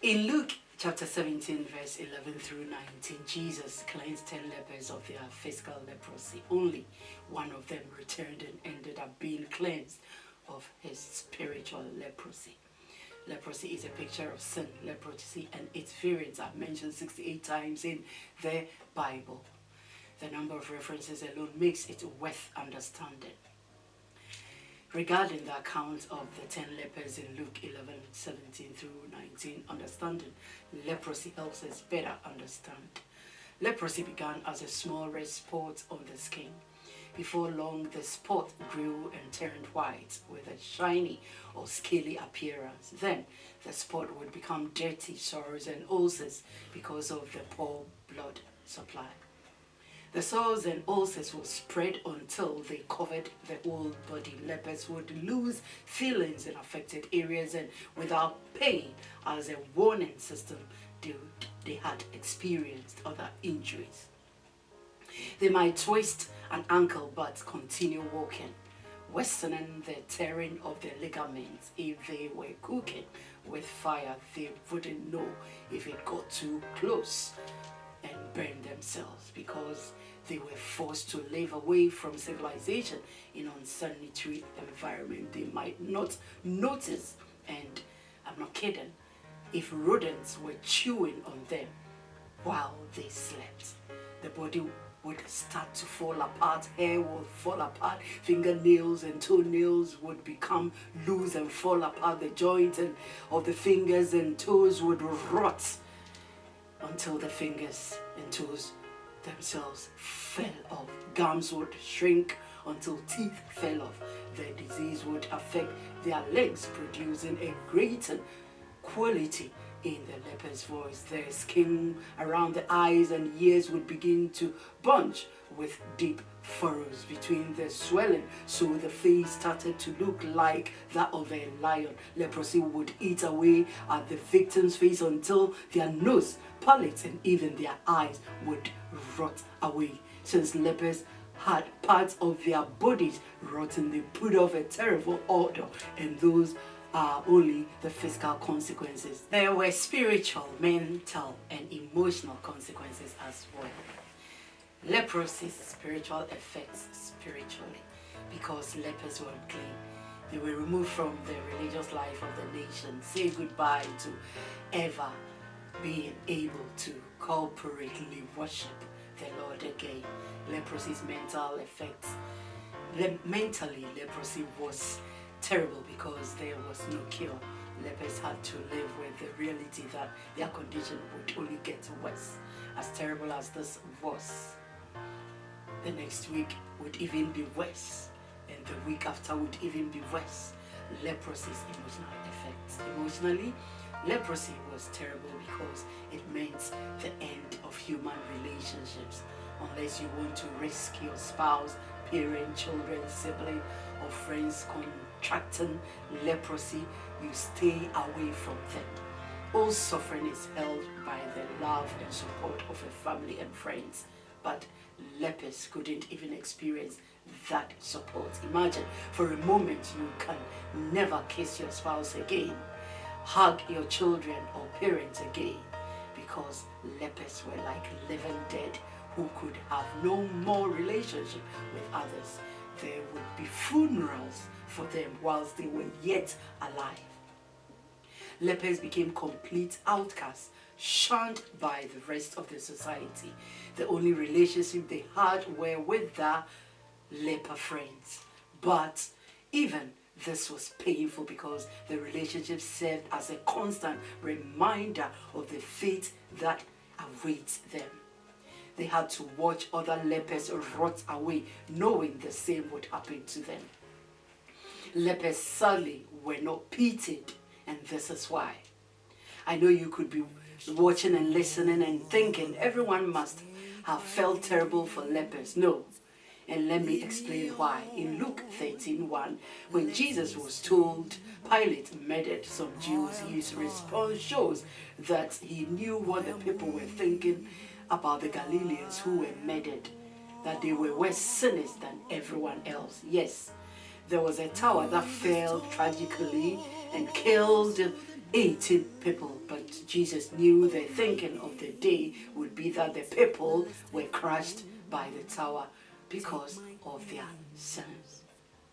In Luke chapter 17, verse 11 through 19, Jesus cleansed 10 lepers of their physical leprosy. Only one of them returned and ended up being cleansed of his spiritual leprosy. Leprosy is a picture of sin. Leprosy and its variants are mentioned 68 times in the Bible. The number of references alone makes it worth understanding. Regarding the account of the 10 lepers in Luke 11:17 through 19, understanding leprosy helps us better understand. Leprosy began as a small red spot on the skin. Before long, the spot grew and turned white with a shiny or scaly appearance. Then, the spot would become dirty sores and ulcers because of the poor blood supply. The sores and ulcers would spread until they covered the whole body. Lepers would lose feelings in affected areas, and without pain as a warning system, they had experienced other injuries. They might twist an ankle but continue walking, worsening the tearing of their ligaments. If they were cooking with fire, they wouldn't know if it got too close and burn themselves, because they were forced to live away from civilization in unsanitary environment. They might not notice, and I'm not kidding, if rodents were chewing on them while they slept. The body would start to fall apart, hair would fall apart, fingernails and toenails would become loose and fall apart, the joints of the fingers and toes would rot until the fingers and toes themselves fell off. Gums would shrink until teeth fell off. The disease would affect their legs, producing a grating quality in the leper's voice. The skin around the eyes and ears would begin to bunch with deep furrows between the swelling, so the face started to look like that of a lion. Leprosy would eat away at the victim's face until their nose, palate, and even their eyes would rot away. Since lepers had parts of their bodies rotten, they put off a terrible odor, and those are only the physical consequences. There were spiritual, mental, and emotional consequences as well. Leprosy's spiritual effects spiritually, because lepers were unclean. They were removed from the religious life of the nation, say goodbye to ever being able to corporately worship the Lord again. Leprosy's mental effects. Mentally, leprosy was terrible because there was no cure. Lepers had to live with the reality that their condition would only get worse. As terrible as this was, the next week would even be worse, and the week after would even be worse. Leprosy's emotional effects. Emotionally, leprosy was terrible because it meant the end of human relationships. Unless you want to risk your spouse, parent, children, sibling, or friends contracting leprosy, you stay away from them. All suffering is held by the love and support of a family and friends, but lepers couldn't even experience that support. Imagine for a moment you can never kiss your spouse again, hug your children or parents again, because lepers were like living dead who could have no more relationship with others. There would be funerals for them whilst they were yet alive. Lepers became complete outcasts, shunned by the rest of the society. The only relationship they had were with their leper friends. But even this was painful because the relationship served as a constant reminder of the fate that awaits them. They had to watch other lepers rot away, knowing the same would happen to them. Lepers sadly were not pitied, and this is why. I know you could be watching and listening and thinking everyone must have felt terrible for lepers. No. And let me explain why. In Luke 13:1, when Jesus was told Pilate murdered some Jews, his response shows that he knew what the people were thinking about the Galileans who were murdered, that they were worse sinners than everyone else. Yes, There was a tower that fell tragically and killed 18 people, but Jesus knew the thinking of the day would be that the people were crushed by the tower because of their sins.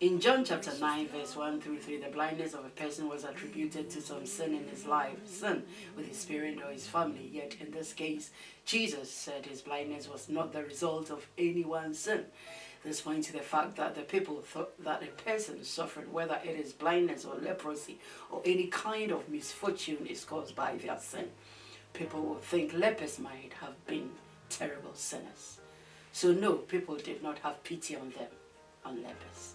In John chapter 9, verse 1 through 3, the blindness of a person was attributed to some sin in his life, sin with his parent or his family. Yet in this case, Jesus said his blindness was not the result of anyone's sin. This points to the fact that the people thought that a person suffering, whether it is blindness or leprosy or any kind of misfortune, is caused by their sin. People would think lepers might have been terrible sinners. So no, people did not have pity on them, on lepers.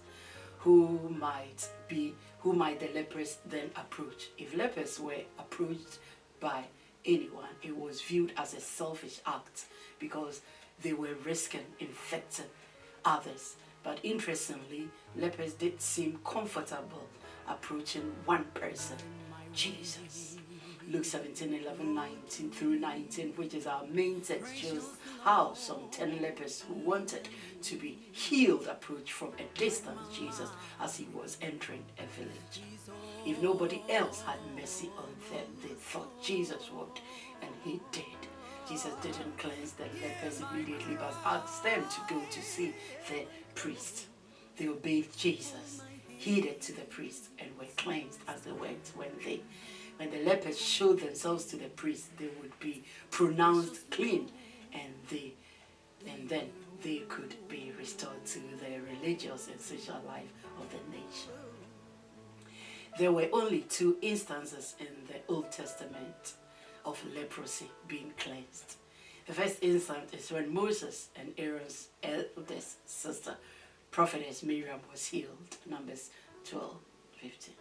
Who might the lepers then approach? If lepers were approached by anyone, it was viewed as a selfish act because they were risking infecting others. But interestingly, lepers did seem comfortable approaching one person, Jesus. Luke 17:11-19 through 19, which is our main text, shows how some 10 lepers who wanted to be healed approached from a distance Jesus as he was entering a village. If nobody else had mercy on them, they thought Jesus would, and he did. Jesus didn't cleanse the lepers immediately, but asked them to go to see the priest. They obeyed Jesus, heeded to the priest, and were cleansed as they went. When the lepers showed themselves to the priest, they would be pronounced clean, and then they could be restored to the religious and social life of the nation. There were only 2 instances in the Old Testament of leprosy being cleansed. The first instance is when Moses and Aaron's eldest sister, prophetess Miriam, was healed, Numbers 12:15.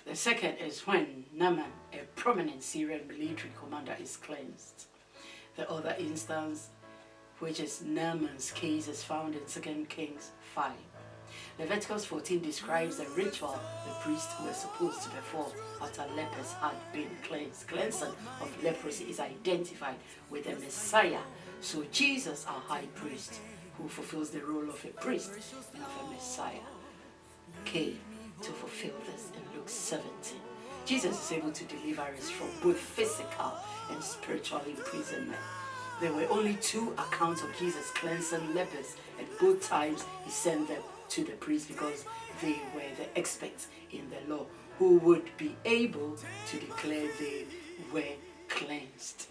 The second is when Naaman, a prominent Syrian military commander, is cleansed. The other instance, which is Naaman's case, is found in 2 Kings 5. Leviticus 14 describes the ritual the priests were supposed to perform after lepers had been cleansed. Cleansing of leprosy is identified with the Messiah. So Jesus, our high priest, who fulfills the role of a priest and of a Messiah, came to fulfill this in Luke 17. Jesus is able to deliver us from both physical and spiritual imprisonment. There were only 2 accounts of Jesus cleansing lepers, and both times he sent them to the priest because they were the experts in the law who would be able to declare they were cleansed.